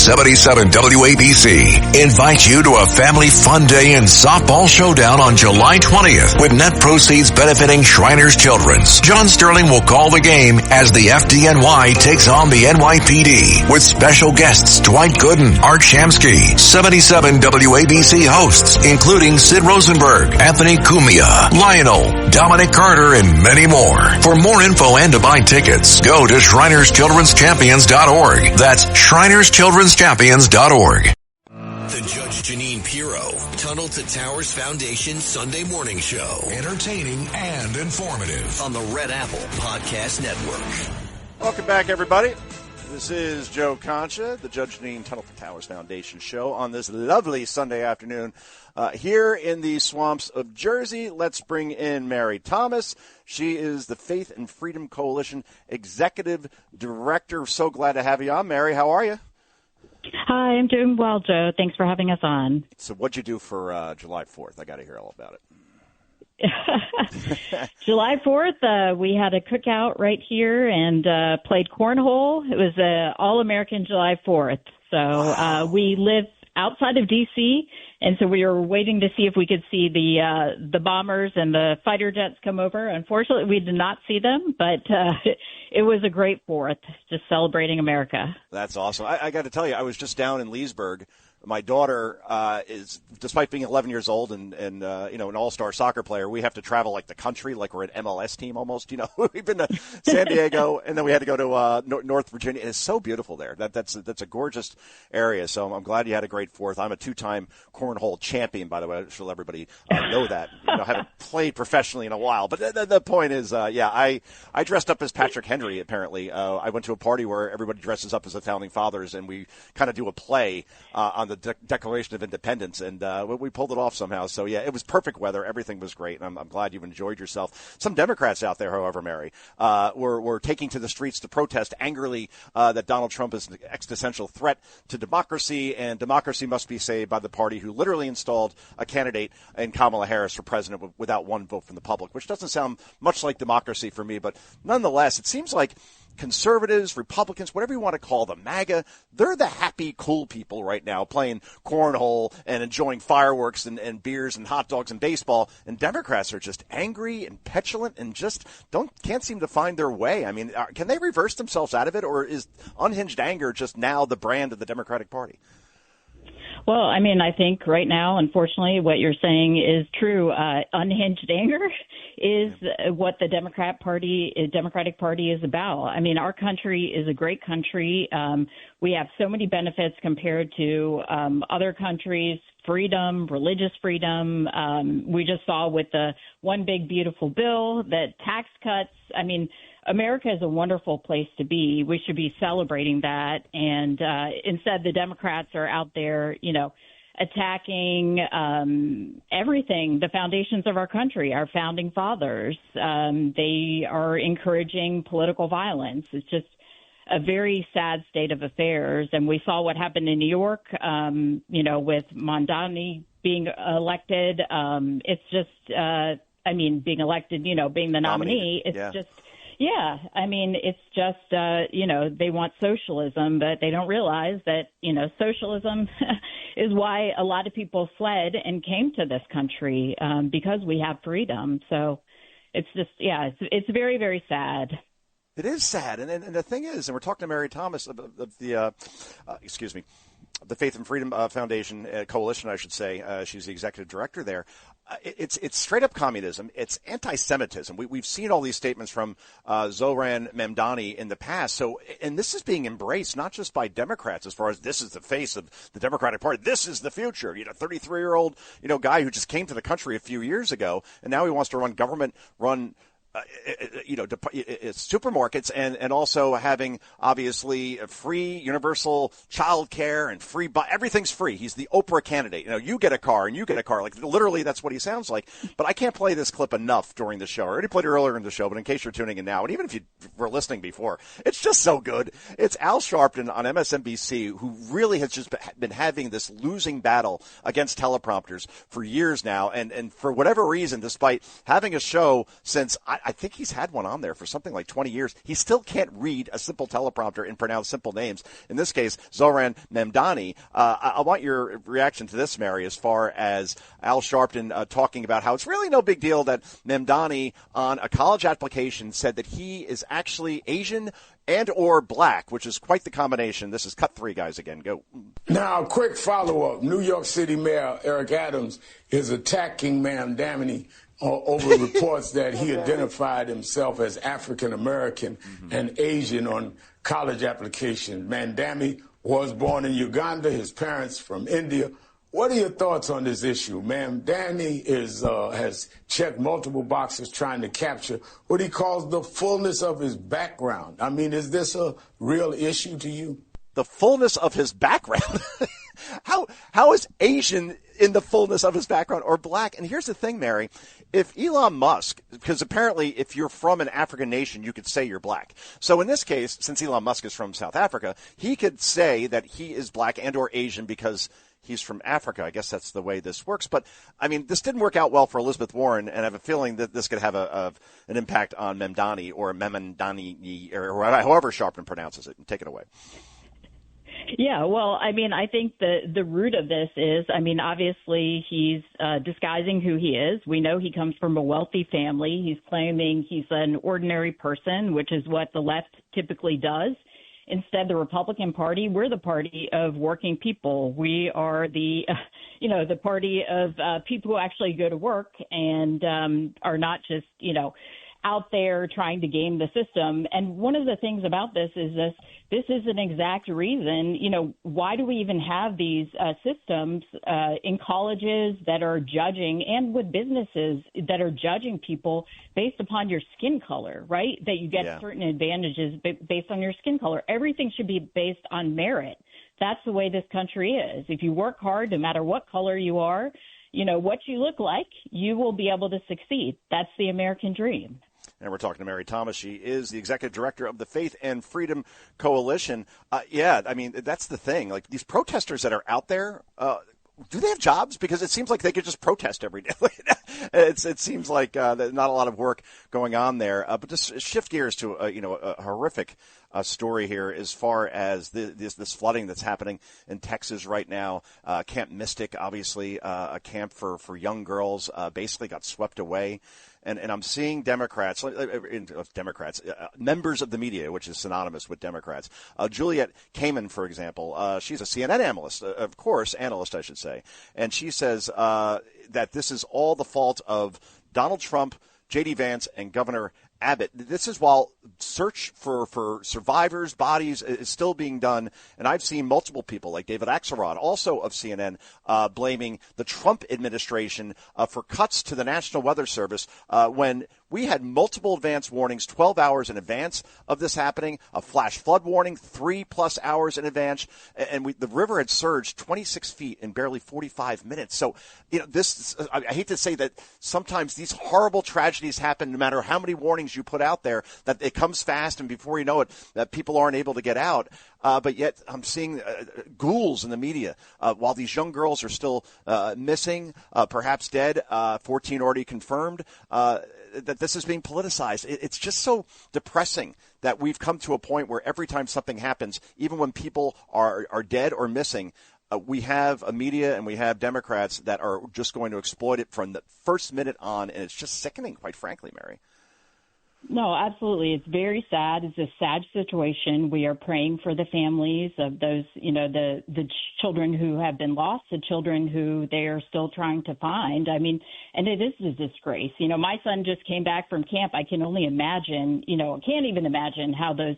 77 WABC invites you to a family fun day and softball showdown on July 20th with net proceeds benefiting Shriners Children's. John Sterling will call the game as the FDNY takes on the NYPD with special guests Dwight Gooden, Art Shamsky, 77 WABC hosts including Sid Rosenberg, Anthony Cumia, Lionel, Dominic Carter, and many more. For more info and to buy tickets, go to ShrinersChildren'sChampions.org. That's ShrinersChildren'sChampions.org. The Judge Janine Pirro, Tunnel to Towers Foundation Sunday Morning Show. Entertaining and informative. On the Red Apple Podcast Network. Welcome back, everybody. This is Joe Concha, the Judge Janine Tunnel to Towers Foundation show on this lovely Sunday afternoon. Here in the swamps of Jersey, let's bring in Mary Thomas. She is the Faith and Freedom Coalition Executive Director. So glad to have you on, Mary. How are you? Hi, I'm doing well, Joe. Thanks for having us on. So what'd you do for July 4th? I got to hear all about it. July 4th, we had a cookout right here and played cornhole. It was an all-American July 4th. So we live outside of D.C., and so we were waiting to see if we could see the bombers and the fighter jets come over. Unfortunately, we did not see them, but it was a great 4th, just celebrating America. That's awesome. I got to tell you, I was just down in Leesburg. My daughter is, despite being 11 years old and an all-star soccer player, we have to travel like the country, like we're an MLS team almost. You know, we've been to San Diego, and then we had to go to North Virginia. It's so beautiful there. That's a gorgeous area. So I'm glad you had a great 4th. I'm a 2-time cornhole champion, by the way. I should let everybody know that. I haven't played professionally in a while, but the point is, I dressed up as Patrick Henry. Apparently, I went to a party where everybody dresses up as the founding fathers, and we kind of do a play on the Declaration of Independence, and we pulled it off somehow. So, yeah, it was perfect weather. Everything was great, and I'm glad you've enjoyed yourself. Some Democrats out there, however, Mary, were taking to the streets to protest angrily that Donald Trump is an existential threat to democracy, and democracy must be saved by the party who literally installed a candidate in Kamala Harris for president without one vote from the public, which doesn't sound much like democracy for me, but nonetheless, it seems like conservatives, Republicans, whatever you want to call them, MAGA, they're the happy, cool people right now playing cornhole and enjoying fireworks and beers and hot dogs and baseball. And Democrats are just angry and petulant and just can't seem to find their way. I mean, can they reverse themselves out of it, or is unhinged anger just now the brand of the Democratic Party? Well, I mean, I think right now, unfortunately, what you're saying is true. Unhinged anger is what the Democratic Party is about. I mean, our country is a great country. We have so many benefits compared to other countries, freedom, religious freedom. We just saw with the One Big Beautiful Bill that tax cuts. I mean, America is a wonderful place to be. We should be celebrating that. And instead, the Democrats are out there, attacking everything, the foundations of our country, our founding fathers. They are encouraging political violence. It's just a very sad state of affairs. And we saw what happened in New York, with Mondani being elected. It's just, being elected, being the nominee. It's just. Yeah, I mean, it's just, they want socialism, but they don't realize that, socialism is why a lot of people fled and came to this country because we have freedom. So it's just, it's very, very sad. It is sad. And the thing is, and we're talking to Mary Thomas of the Faith and Freedom Foundation Coalition, I should say. She's the executive director there. It's straight up communism. It's anti-Semitism. We've seen all these statements from Zoran Mamdani in the past. So, and this is being embraced not just by Democrats as far as this is the face of the Democratic Party. This is the future. 33-year-old, guy who just came to the country a few years ago, and now he wants to run government-run supermarkets and also having obviously a free universal child care and free, everything's free. He's the Oprah candidate. You get a car and you get a car. Like literally that's what he sounds like. But I can't play this clip enough during the show. I already played it earlier in the show, but in case you're tuning in now, and even if you were listening before, it's just so good. It's Al Sharpton on MSNBC who really has just been having this losing battle against teleprompters for years now. And for whatever reason, despite having a show since I think he's had one on there for something like 20 years. He still can't read a simple teleprompter and pronounce simple names. In this case, Zoran Memdani. I want your reaction to this, Mary, as far as Al Sharpton talking about how it's really no big deal that Memdani on a college application said that he is actually Asian and or black, which is quite the combination. This is cut 3, guys, again. Go. Now, quick follow-up. New York City Mayor Eric Adams is attacking Memdani over reports that he identified himself as African-American and Asian on college applications. Memdani was born in Uganda, his parents from India. What are your thoughts on this issue? Memdani has checked multiple boxes trying to capture what he calls the fullness of his background. I mean, is this a real issue to you? The fullness of his background? How is Asian in the fullness of his background or black? And here's the thing, Mary. If Elon Musk, because apparently if you're from an African nation, you could say you're black. So in this case, since Elon Musk is from South Africa, he could say that he is black and or Asian because he's from Africa. I guess that's the way this works. But, I mean, this didn't work out well for Elizabeth Warren, and I have a feeling that this could have an impact on Memdani or Memdani, or however Sharpton pronounces it. Take it away. Yeah, well, I mean, I think the root of this is, I mean, obviously he's disguising who he is. We know he comes from a wealthy family. He's claiming he's an ordinary person, which is what the left typically does. Instead, the Republican Party, we're the party of working people. We are the party of people who actually go to work and are not just, out there trying to game the system. And one of the things about this is this is an exact reason, why do we even have these systems in colleges that are judging and with businesses that are judging people based upon your skin color, right? That you get certain advantages based on your skin color. Everything should be based on merit. That's the way this country is. If you work hard, no matter what color you are, what you look like, you will be able to succeed. That's the American dream. And we're talking to Mary Thomas. She is the executive director of the Faith and Freedom Coalition. I mean, that's the thing. Like, these protesters that are out there, do they have jobs? Because it seems like they could just protest every day. It seems like not a lot of work going on there. But just shift gears to a horrific story here as far as this flooding that's happening in Texas right now. Camp Mystic, obviously, a camp for young girls, basically got swept away. And I'm seeing Democrats, members of the media, which is synonymous with Democrats. Juliette Kamen, for example, she's a CNN analyst, I should say. And she says that this is all the fault of Donald Trump, J.D. Vance, and Governor Abbott. This is while search for survivors' bodies is still being done. And I've seen multiple people like David Axelrod, also of CNN, blaming the Trump administration for cuts to the National Weather Service when we had multiple advance warnings 12 hours in advance of this happening, a flash flood warning 3+ hours in advance, and the river had surged 26 feet in barely 45 minutes. So, I hate to say that sometimes these horrible tragedies happen no matter how many warnings you put out there, that it comes fast, and before you know it, that people aren't able to get out. But yet I'm seeing ghouls in the media while these young girls are still missing, perhaps dead, 14 already confirmed, that this is being politicized. It's just so depressing that we've come to a point where every time something happens, even when people are dead or missing, we have a media and we have Democrats that are just going to exploit it from the first minute on, and it's just sickening, quite frankly, Mary. No, absolutely. It's very sad. It's a sad situation. We are praying for the families of those, the children who have been lost, the children who they are still trying to find. I mean, and it is a disgrace. My son just came back from camp. I can only imagine, can't even imagine how those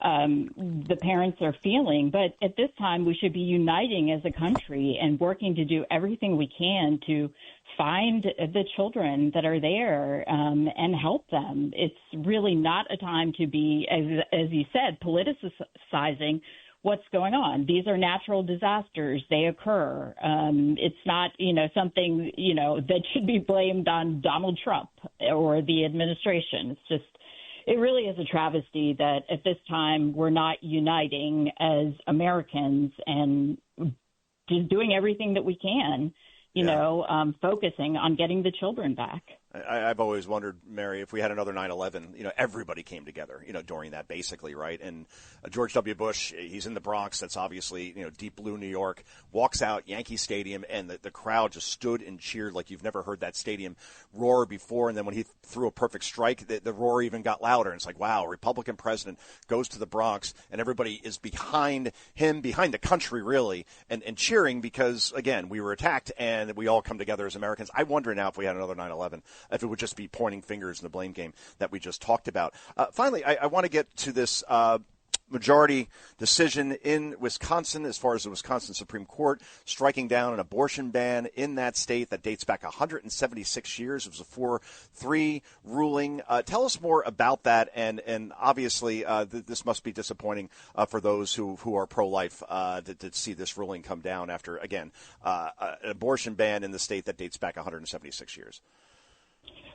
the parents are feeling. But at this time, we should be uniting as a country and working to do everything we can to find the children that are there and help them. It's really not a time to be, as you said, politicizing what's going on. These are natural disasters. They occur. It's not, something, that should be blamed on Donald Trump or the administration. It's just, it really is a travesty that at this time we're not uniting as Americans and just doing everything that we can, focusing on getting the children back. I've always wondered, Mary, if we had another 9/11, everybody came together, during that basically, right? And George W. Bush, he's in the Bronx. That's obviously, deep blue New York, walks out Yankee Stadium, and the crowd just stood and cheered like you've never heard that stadium roar before. And then when he threw a perfect strike, the roar even got louder. And it's like, wow, Republican president goes to the Bronx, and everybody is behind him, behind the country, really, and cheering because, again, we were attacked, and we all come together as Americans. I wonder now if we had another 9/11. If it would just be pointing fingers in the blame game that we just talked about. Finally, I want to get to this majority decision in Wisconsin as far as the Wisconsin Supreme Court striking down an abortion ban in that state that dates back 176 years. It was a 4-3 ruling. Tell us more about that, and obviously this must be disappointing for those who are pro-life to see this ruling come down after, again, an abortion ban in the state that dates back 176 years.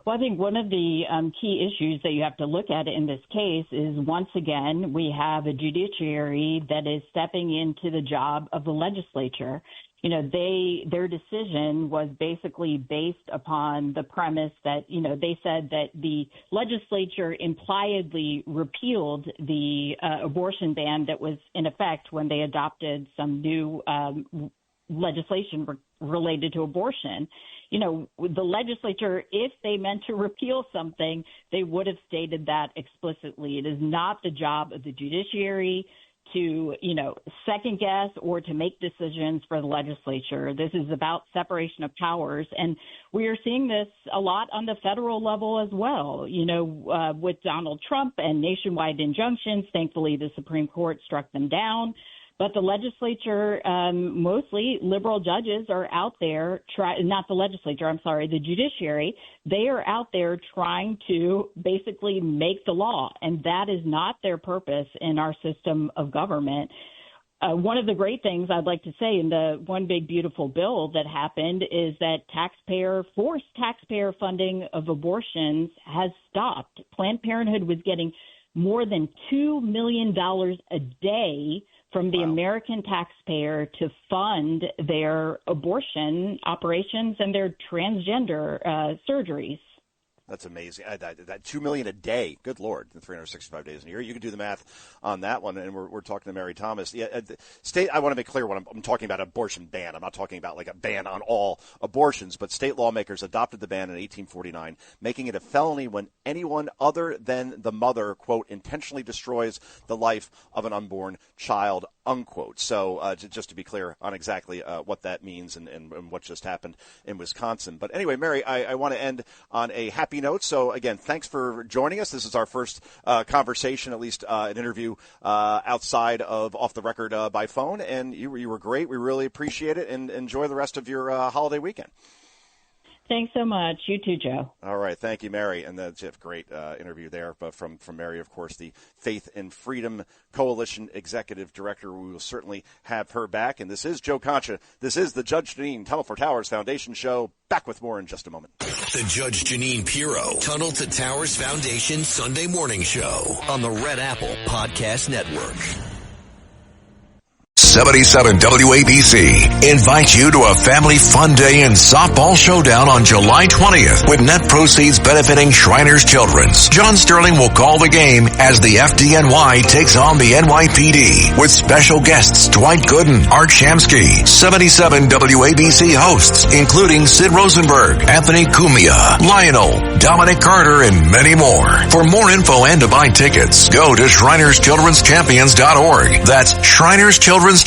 Well, I think one of the key issues that you have to look at in this case is, once again, we have a judiciary that is stepping into the job of the legislature. Their decision was basically based upon the premise that, they said that the legislature impliedly repealed the abortion ban that was in effect when they adopted some new legislation related to abortion. The legislature, if they meant to repeal something, they would have stated that explicitly. It is not the job of the judiciary to, second guess or to make decisions for the legislature. This is about separation of powers. And we are seeing this a lot on the federal level as well, with Donald Trump and nationwide injunctions. Thankfully, the Supreme Court struck them down. But the legislature, mostly liberal judges are out there, the judiciary, they are out there trying to basically make the law. And that is not their purpose in our system of government. One of the great things I'd like to say in the One Big Beautiful Bill that happened is that forced taxpayer funding of abortions has stopped. Planned Parenthood was getting more than $2 million a day from the American taxpayer to fund their abortion operations and their transgender surgeries. That's amazing. That $2 million a day. Good Lord, 365 days in a year. You can do the math on that one. And we're talking to Mary Thomas. Yeah, state. I want to make clear when I'm talking about abortion ban. I'm not talking about like a ban on all abortions. But state lawmakers adopted the ban in 1849, making it a felony when anyone other than the mother, quote, intentionally destroys the life of an unborn child, unquote. So just to be clear on exactly what that means and what just happened in Wisconsin. But anyway, Mary, I want to end on a happy note. So again, thanks for joining us. This is our first conversation, at least an interview outside of Off the Record by phone. And you were great. We really appreciate it, and enjoy the rest of your holiday weekend. Thanks so much. You too, Joe. All right. Thank you, Mary. And that's a great interview there from Mary, of course, the Faith and Freedom Coalition Executive Director. We will certainly have her back. And this is Joe Concha. This is the Judge Janine Tunnel for Towers Foundation Show. Back with more in just a moment. The Judge Janine Pirro Tunnel to Towers Foundation Sunday Morning Show on the Red Apple Podcast Network. 77 WABC invites you to a family fun day and softball showdown on July 20th with net proceeds benefiting Shriners Children's. John Sterling will call the game as the FDNY takes on the NYPD with special guests Dwight Gooden, Art Shamsky, 77 WABC hosts including Sid Rosenberg, Anthony Cumia, Lionel, Dominic Carter, and many more. For more info and to buy tickets, go to ShrinersChildren'sChampions.org. That's ShrinersChildren'sChampions.org.